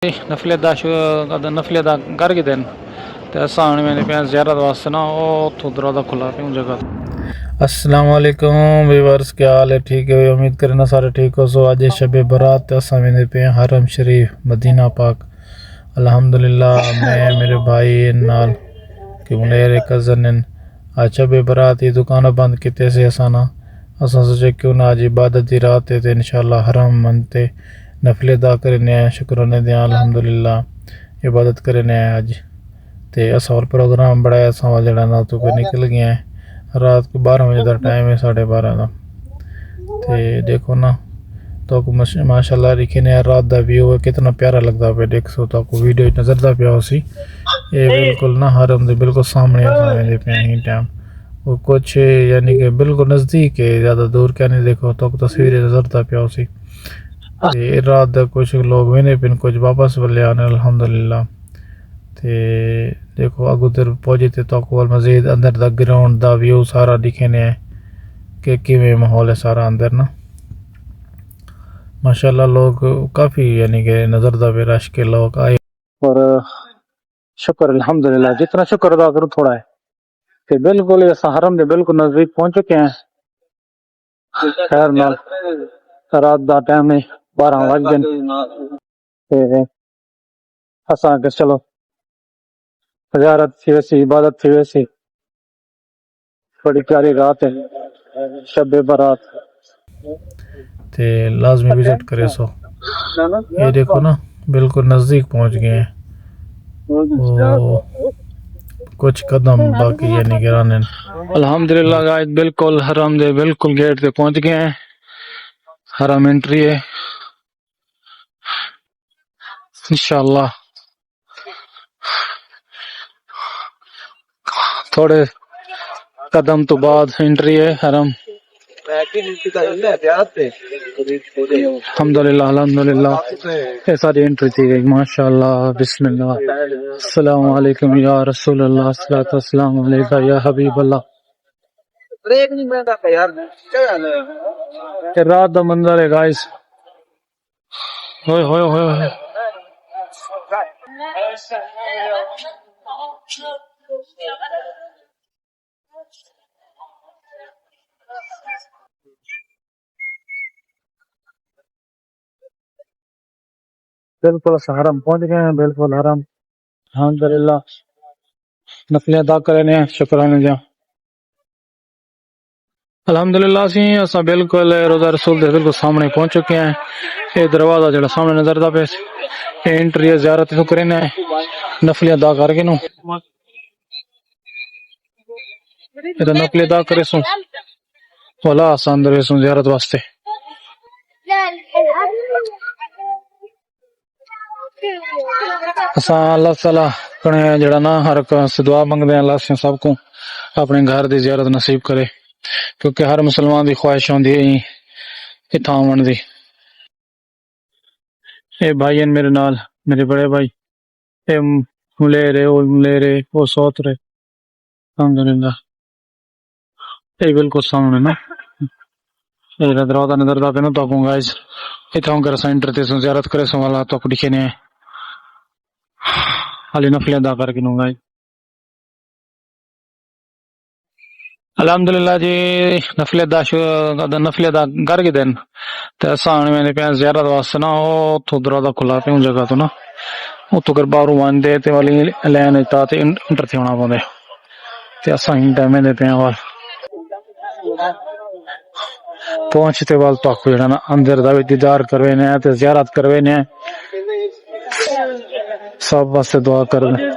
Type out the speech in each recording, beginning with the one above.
नफले दा कर गए दिन ते असां आने मैंने पे ज़ियारत वास्ते ना वो उथों दरवाज़ा खुला पे उन जगह। अस्सलाम वालेकुम व्यूअर्स, क्या हाल है? ठीक है, उम्मीद करना सारे ठीक हो। सो आज शब बरात ते असां वेंदे पे हरम शरीफ मदीना पाक। अल्हम्दुलिल्लाह मैं मेरे भाई नाल कि मेरे कज़न आज शब बरात ये दुकान बंद किते से असां सोचे क्यों ना आज इबादत दी रात है ते इंशाअल्लाह हरम मनते नफले अदा करने आए, शुक्राने दें अल्हम्दुलिल्लाह इबादत करने आए आज। ते असां और प्रोग्राम बनाया असां जड़ा ना तो निकल गए हैं। रात को 12 बजे का टाइम है, 12:30 का। ते देखो ना तो माशाल्लाह लिखे ने रात का व्यू है, कितना प्यारा लगता पे। देख सो तो वीडियो नजरदा पिया उसी ये बिल्कुल ना हरम दे बिल्कुल सामने पे ही टाइम वो कुछ यानी कि बिल्कुल नज़दीक है, ज़्यादा दूर क्या नहीं। देखो तो तस्वीरें नजरदा पिया उसी रात का कुछ लोग वेने पिन कुछ वापस वाले आने अल्हम्दुलिल्लाह। ते देखो अगू उधर पहुंचे थे तो मजीद अंदर दा ग्राउंड दा व्यू सारा दिखने कि किवें माहौल है सारा अंदर ना। माशाल्लाह लोग काफ़ी यानी कि नज़र दा भी रश के लोग आए और शुक्र अल्हम्दुलिल्लाह। जितना शुक्र अदा करूँ थोड़ा है कि बिल्कुल अस हरम दे बिल्कुल नज़दीक पहुंच चुके हैं। खैर नाल रात दा टाइम है, 12 बज गए। असा के चलो ज़ियारत थी वैसी, इबादत थी वैसी। बड़ी प्यारी रात है शब बारात ते लाजमी विजिट करे। सो ये देखो ना बिल्कुल नज़दीक पहुंच गए हैं, कुछ कदम बाकी यानी कि राने। अल्हम्दुलिल्लाह गाइस बिल्कुल हरम दे बिल्कुल गेट पे पहुंच गए हैं। हरम एंट्री है इंशाअल्लाह। थोड़े कदम तो बाद एंट्री है हरम। अल्हम्दुलिल्लाह अल्हम्दुलिल्लाह ये सारी एंट्री थी गई माशाअल्लाह। बिस्मिल्लाह अस्सलाम वालेकुम या रसूल अल्लाह अस्सलातु वस्सलाम अलैका या हबीब अल्लाह। रात दा मंजर है गाइस, होए होए होए होए। बिल्कुल हरम पहुंच गए हैं, बिल्कुल हरम अल्हम्दुलिल्लाह। नफले अदा करने शुक्राने जा अल्हम्दुलिल्लाह। सी असा बिल्कुल रोजा रसूल दे बिल्कुल सामने पहुंच चुके हैं। ये दरवाजा जड़ा सामने नजर दा पे एंट्री है, ज़ियारत तो करने नफले अदा करके नु नफले अदा करे सो वाला आसान दे सो ज़ियारत वास्ते। असा अल्लाह ताला कने जड़ा ना हर से दुआ मंगदे हैं अल्लाह से सबको अपने घर दी ज़ियारत नसीब करे, क्योंकि हर मुसलमान दी ख्वाहिश होंदी है इत्थां आवन दी। ए भाई मेरे नाल मेरे बड़े भाई ए मुलेरे वो सोत रहे अल्हम्दुलिल्लाह। ये बिल्कुल सामने ना ये दरवाजा नजर दा पे ना तो गाइस इत्थां कर सेंटर ते ज़ियारत करे सो वाला तो दिखे ने हाली नफले अदा करके नु गाइस। अल्हम्दुलिल्लाह जी नफले अदा कर गए दिन ते असां आने मैंने पे ज़ियारत वास्ते ना वो उथों दरवाजा खुला पे उन जगह तो ना उतो कर बाहरों आंदे ते वाली लाइन ता ते इंटर थे होना पौंदे ते असां इन टाइम दे पे वाल पहुंचते वाल तो जड़ा ना अंदर दा भी दीदार करवे ने ते ज़ियारत करवे ने सब वास्ते दुआ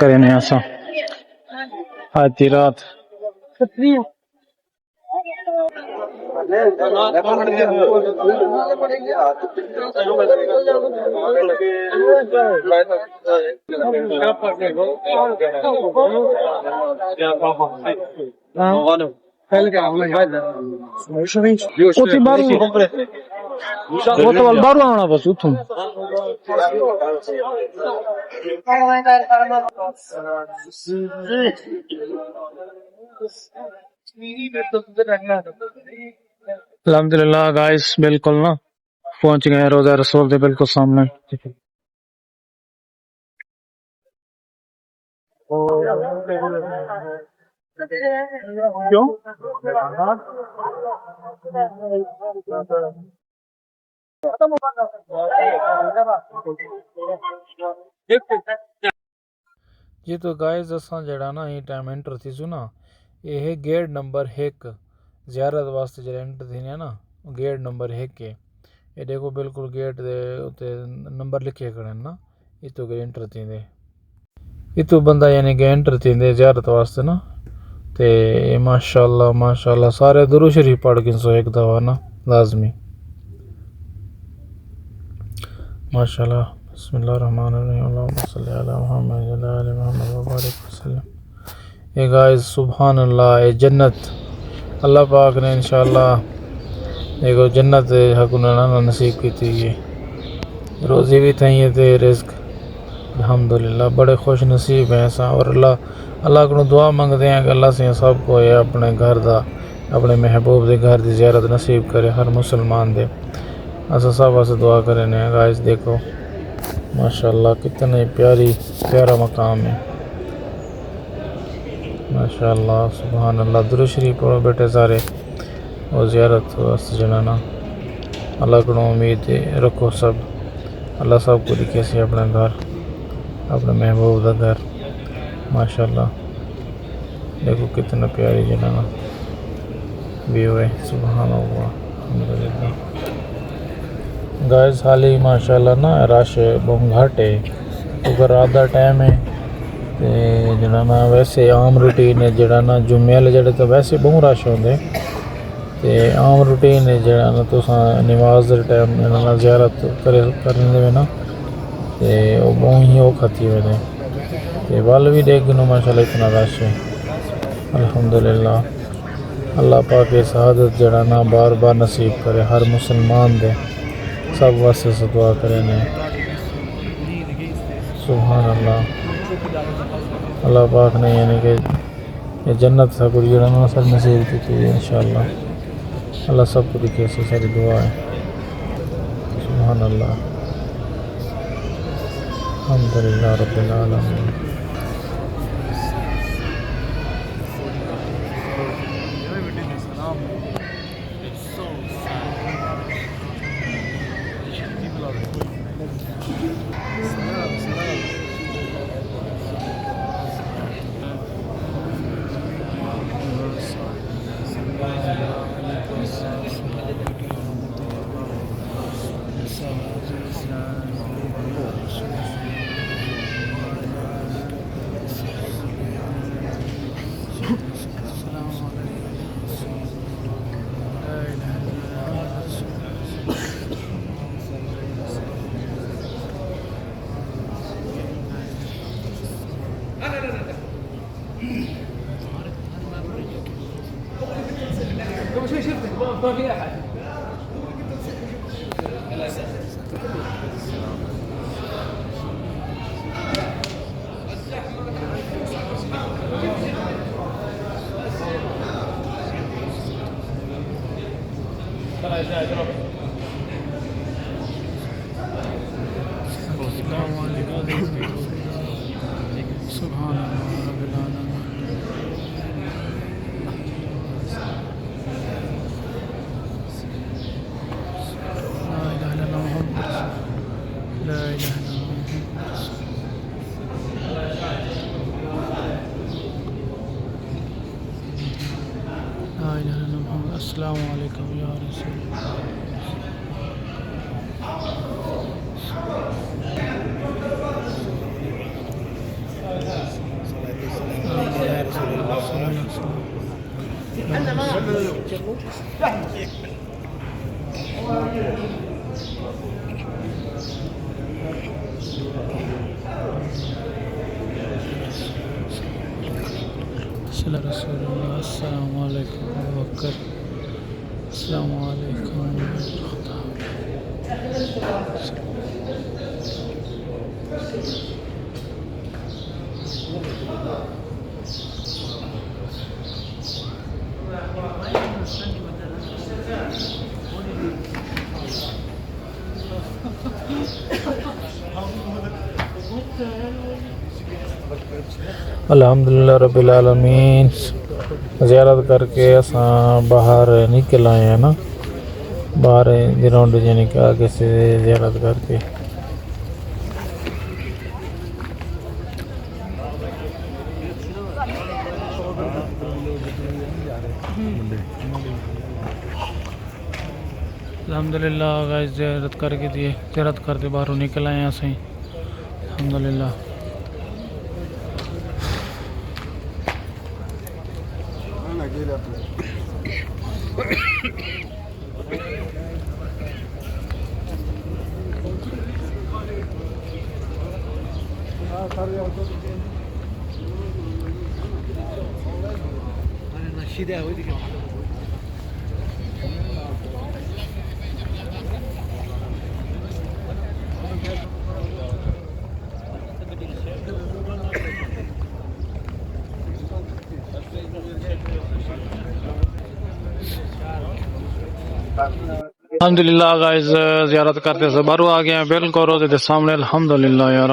करे ने असां आज दी रात। वो तो बाहर आना बस उठूं अल्हम्दुलिल्लाह गाइस बिल्कुल ना पहुंच गए रोजा रसूल के बिल्कुल सामने। क्यों? जी तो गाइस असां जड़ा ना ये टाइम एंटर थी सु ना ये गेट नंबर 1 ज़ियारत वास्ते जड़ा एंटर थी ना गेट नंबर 1 है ये देखो बिल्कुल गेट दे उते नंबर लिखे खड़े ना इतो के एंटर थींदे इतो बंदा यानी कि एंटर थींदे ज़ियारत वास्ते ना ते माशाल्लाह सारे दुरूद शरीफ पढ़ के सो एक दफ़ा ना लाजमी माशाल्लाह बिस्मिल्लाहिर्रहमानिर्रहीम अल्लाहुम्मा सल्ली अला मुहम्मद व अला आलि मुहम्मद व बारिक वसल्लम। ये गाइस सुभान अल्लाह ये जन्नत अल्लाह पाक ने इंशाअल्लाह देखो जन्नत हकुना नसीब की थी ये रोज़ी भी थी थे रिज़्क अल्हम्दुलिल्लाह बड़े खुश नसीब हैं ऐसा और अल्लाह को दुआ मंगते हैं कि अल्लाह से सबको ये अपने घर दा अपने महबूब के घर की ज़ियारत नसीब करे हर मुसलमान दे असा सब वास्ते दुआ करें गाइस देखो माशाल्लाह कितने प्यारा मकाम है माशाल्लाह सुभान अल्लाह दुरूद शरीफ पढ़ो बेटे सारे और ज़ियारत वास्ते जनाना अल्लाह को उम्मीद रखो सब अल्लाह सब को दिखे से अपने घर अपने महबूब का घर माशाल्लाह देखो कितना प्यारी जनाना व्यू है सुभान अल्लाह अल्हम्दुलिल्लाह गाइस हाल ही माशाल्लाह ना रश बहुत घट है क्योंकि रात का टाइम है तो जरा ना वैसे आम रूटीन है जरा ना जुम्मे वाले जड़े तो वैसे बहुत रश होंगे तो आम रूटीन है जरा ना तुस नमाज के टाइम ज़ियारत करने ना तो बहुत ही औखा थी वे तो वल भी देखने माशाल्लाह इतना रश है अल्हम्दुलिल्लाह अल्लाह पाक शहादत जड़ा ना बार बार नसीब करे हर मुसलमान दे सब वास्ते से दुआ करें सुभान अल्लाह अल्लाह पाक ने यानी कि ये जन्नत सा कुछ जड़ा ना सब नसीब की थी इंशाअल्लाह अल्लाह सब को दिखे से सारी दुआ है सुभान अल्लाह अल्हम्दुलिल्लाह रब्बिल आलमीन। सुभान अल्लाह रब्बिल आलमीन ला इलाहा इल्लल्लाह मुहम्मद अस्सलामु अलैकुम या रसूल रसूलुल्लाह अस्सलामु अलैकुम वक़्त अस्सलामु अलैकुम अल्हम्दुलिल्लाह रब्बिल आलमीन ज़ियारत करके असां बाहर निकल आए हैं ना, बाहर ग्राउंड यानी कि आगे से ज़ियारत करके। अल्हम्दुलिल्लाह गाइस ज़ियारत करके दिए, ज़ियारत करके बाहरों निकल आए हैं असें अल्हम्दुलिल्लाह। अल्हम्दुलिल्लाह गाइस ज़ियारत करते से बाहरों आ गए हैं, बिल्कुल रोज़े के सामने अल्हम्दुलिल्लाह यार।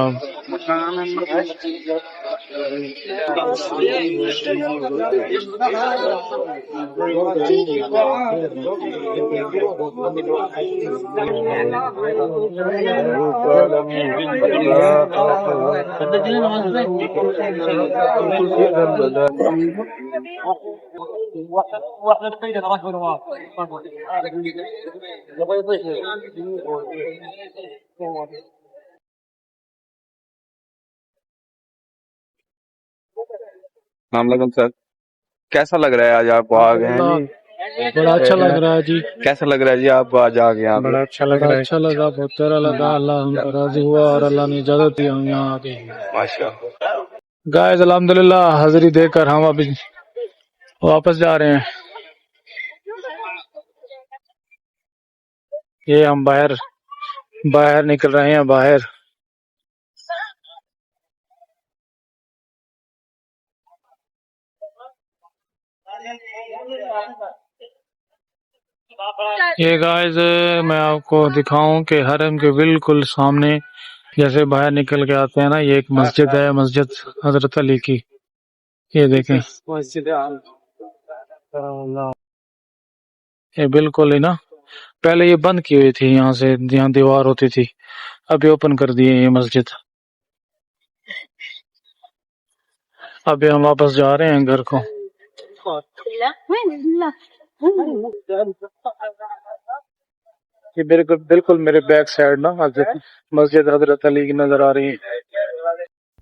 नाम सर, कैसा लग रहा है आज आप आ गए हैं जी? बड़ा अच्छा लग रहा है जी, कैसा लग रहा है जी आप आज आ गए यहाँ पे? बड़ा अच्छा लग रहा है, अच्छा लगा, बहुत प्यारा लगा। अल्लाह हमको राजी हुआ और अल्लाह ने इजाजत दी हम यहाँ आके। माशाअल्लाह। गाइस अल्हम्दुलिल्लाह हाजिरी देकर हम अभी वापस जा रहे हैं। ये हम बाहर निकल रहे हैं बाहर। ये गाइस मैं आपको दिखाऊं कि हरम के बिल्कुल सामने जैसे बाहर निकल के आते हैं ना, ये एक मस्जिद है, मस्जिद हजरत अली की। ये देखें मस्जिद, ये बिल्कुल ही ना, पहले ये बंद की हुई थी, यहाँ से यहाँ दीवार होती थी, अभी ओपन कर दिए ये मस्जिद। अभी हम वापस जा रहे हैं घर को। ये बिल्कुल मेरे बैक साइड ना मस्जिद हजरत अली की नजर आ रही है।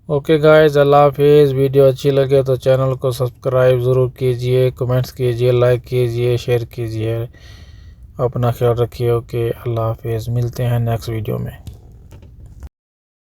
ओके गाइस, अल्लाह हाफिज़। वीडियो अच्छी लगे तो चैनल को सब्सक्राइब ज़रूर कीजिए, कमेंट्स कीजिए, लाइक कीजिए, शेयर कीजिए। अपना ख्याल रखिए। ओके, अल्लाह हाफिज़। मिलते हैं नेक्स्ट वीडियो में।